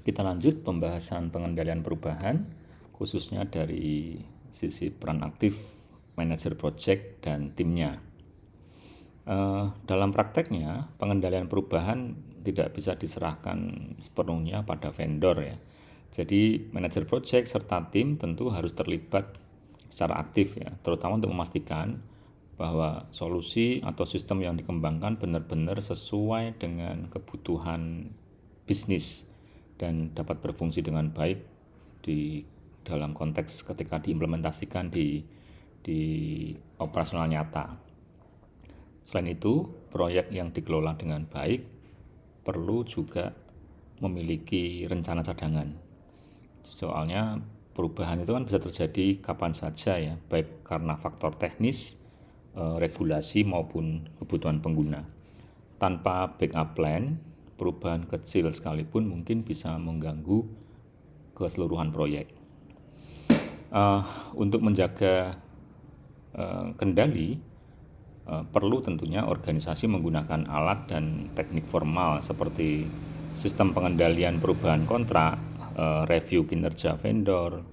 Kita lanjut pembahasan pengendalian perubahan, khususnya dari sisi peran aktif manajer project dan timnya. Dalam prakteknya, pengendalian perubahan tidak bisa diserahkan sepenuhnya pada vendor ya. Jadi manajer project serta tim tentu harus terlibat secara aktif ya, terutama untuk memastikan bahwa solusi atau sistem yang dikembangkan benar-benar sesuai dengan kebutuhan bisnis dan dapat berfungsi dengan baik di dalam konteks ketika diimplementasikan di operasional nyata. Selain itu, proyek yang dikelola dengan baik perlu juga memiliki rencana cadangan. Soalnya perubahan itu kan bisa terjadi kapan saja ya, baik karena faktor teknis, regulasi maupun kebutuhan pengguna. Tanpa backup plan, perubahan kecil sekalipun mungkin bisa mengganggu keseluruhan proyek. Untuk menjaga kendali, perlu tentunya organisasi menggunakan alat dan teknik formal seperti sistem pengendalian perubahan kontrak, review kinerja vendor,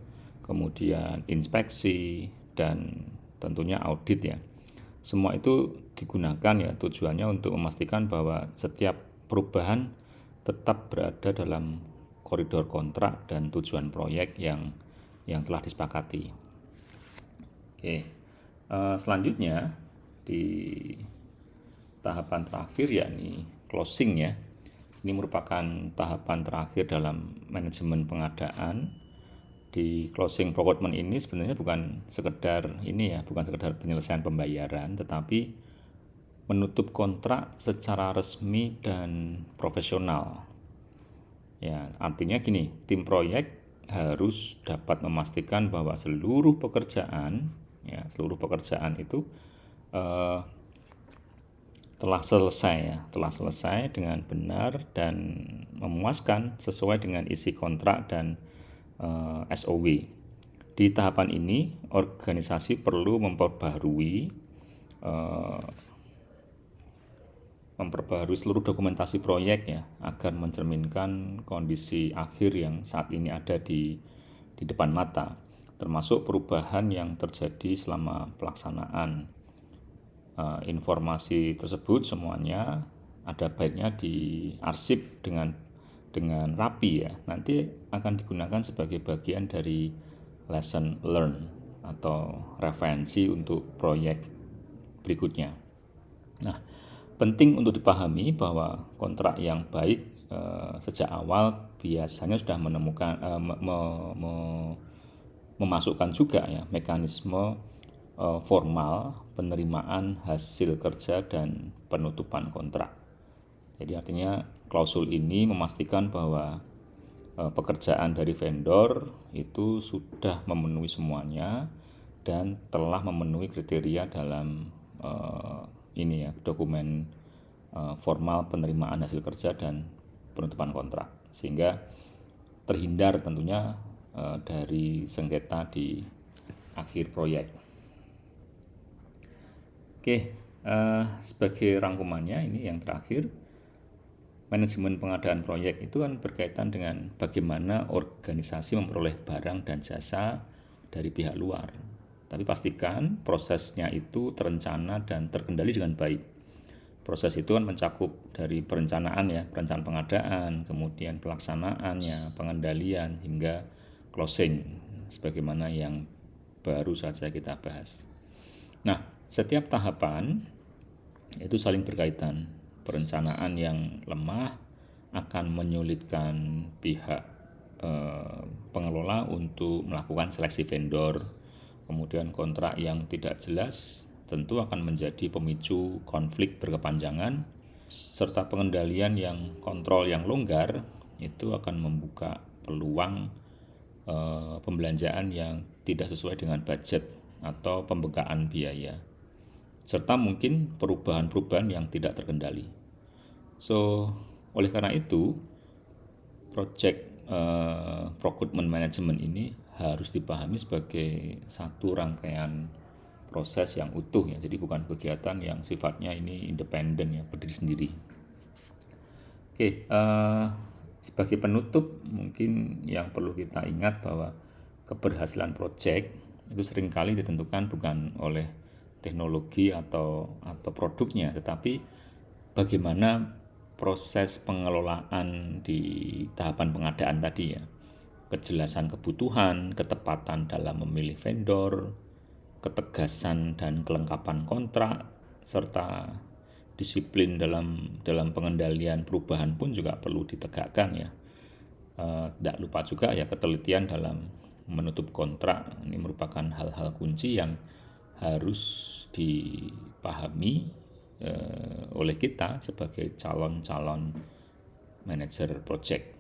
kemudian inspeksi, dan tentunya audit ya. Semua itu digunakan ya tujuannya untuk memastikan bahwa setiap perubahan tetap berada dalam koridor kontrak dan tujuan proyek yang telah disepakati. Oke, selanjutnya di tahapan terakhir yakni closing ya. Ini merupakan tahapan terakhir dalam manajemen pengadaan. Di closing procurement ini sebenarnya bukan sekedar penyelesaian pembayaran, tetapi menutup kontrak secara resmi dan profesional. Ya, artinya gini, tim proyek harus dapat memastikan bahwa seluruh pekerjaan itu telah selesai dengan benar dan memuaskan sesuai dengan isi kontrak dan SOW. Di tahapan ini, organisasi perlu memperbaharui seluruh dokumentasi proyek ya, agar mencerminkan kondisi akhir yang saat ini ada di depan mata, termasuk perubahan yang terjadi selama pelaksanaan. Informasi tersebut semuanya ada baiknya diarsip dengan rapi ya. Nanti akan digunakan sebagai bagian dari lesson learned atau referensi untuk proyek berikutnya. Nah, penting untuk dipahami bahwa kontrak yang baik sejak awal biasanya sudah memasukkan juga ya mekanisme formal penerimaan hasil kerja dan penutupan kontrak. Jadi artinya klausul ini memastikan bahwa pekerjaan dari vendor itu sudah memenuhi semuanya dan telah memenuhi kriteria dalam dokumen formal penerimaan hasil kerja dan penutupan kontrak, sehingga terhindar tentunya dari sengketa di akhir proyek. Oke, sebagai rangkumannya ini yang terakhir, manajemen pengadaan proyek itu kan berkaitan dengan bagaimana organisasi memperoleh barang dan jasa dari pihak luar. Tapi pastikan prosesnya itu terencana dan terkendali dengan baik. Proses itu kan mencakup dari perencanaan pengadaan, kemudian pelaksanaannya, pengendalian, hingga closing, sebagaimana yang baru saja kita bahas. Nah, setiap tahapan itu saling berkaitan. Perencanaan yang lemah akan menyulitkan pihak pengelola untuk melakukan seleksi vendor. Kemudian kontrak yang tidak jelas tentu akan menjadi pemicu konflik berkepanjangan, serta pengendalian yang kontrol yang longgar itu akan membuka peluang pembelanjaan yang tidak sesuai dengan budget atau pembegaan biaya, serta mungkin perubahan-perubahan yang tidak terkendali. So, oleh karena itu, project procurement management ini harus dipahami sebagai satu rangkaian proses yang utuh ya. Jadi bukan kegiatan yang sifatnya ini independen ya, berdiri sendiri. Oke, Sebagai penutup, mungkin yang perlu kita ingat bahwa keberhasilan proyek itu seringkali ditentukan bukan oleh teknologi atau produknya, tetapi bagaimana proses pengelolaan di tahapan pengadaan tadi ya. Kejelasan kebutuhan, ketepatan dalam memilih vendor, ketegasan dan kelengkapan kontrak, serta disiplin dalam pengendalian perubahan pun juga perlu ditegakkan ya. Tidak lupa juga ya ketelitian dalam menutup kontrak, ini merupakan hal-hal kunci yang harus dipahami oleh kita sebagai calon-calon manajer project.